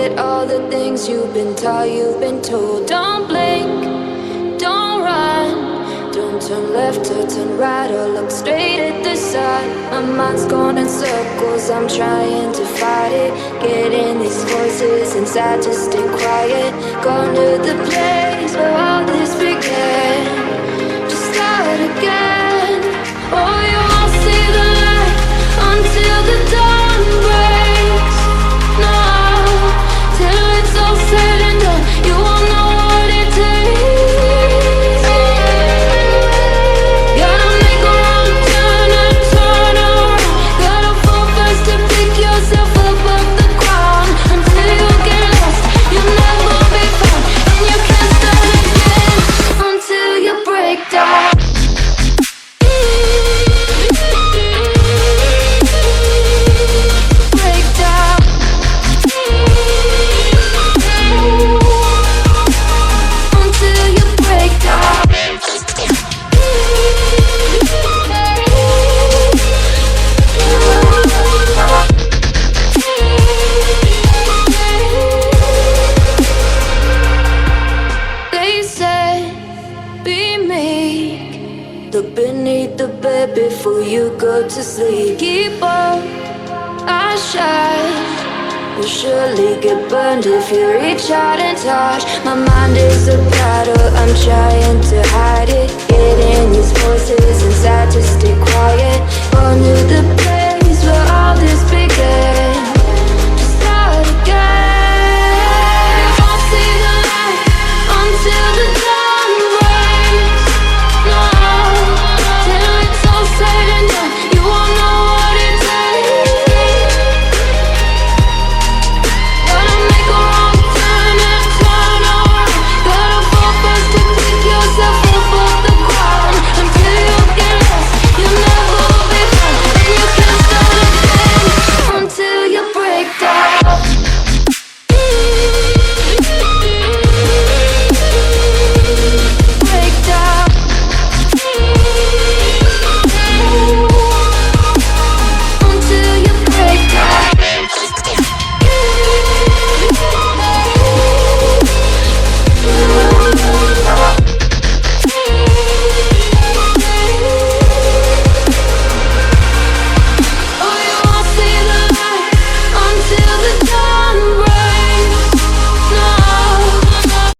forget all the things you've been taught, you've been told. Don't blink, don't run, don't turn left or turn right or look straight at the sun. My mind's going in circles, I'm trying to fight it. Getting these voices inside to stay quiet. Gone to the place where all this began. Just start again. Oh, you won't see the light until the dawn breaks. No, till it's all said and done, you won't know what it takes. Gotta make a wrong turn and turn around. Gotta fall fast to pick yourself up off the ground. Until you get lost, you'll never be found. And you can't start again until you break down. Before you go to sleep, keep on our shine. You'll surely get burned if you reach out and touch. My mind is a battle, I'm trying to hide it. Getting these voices inside to stay quiet. On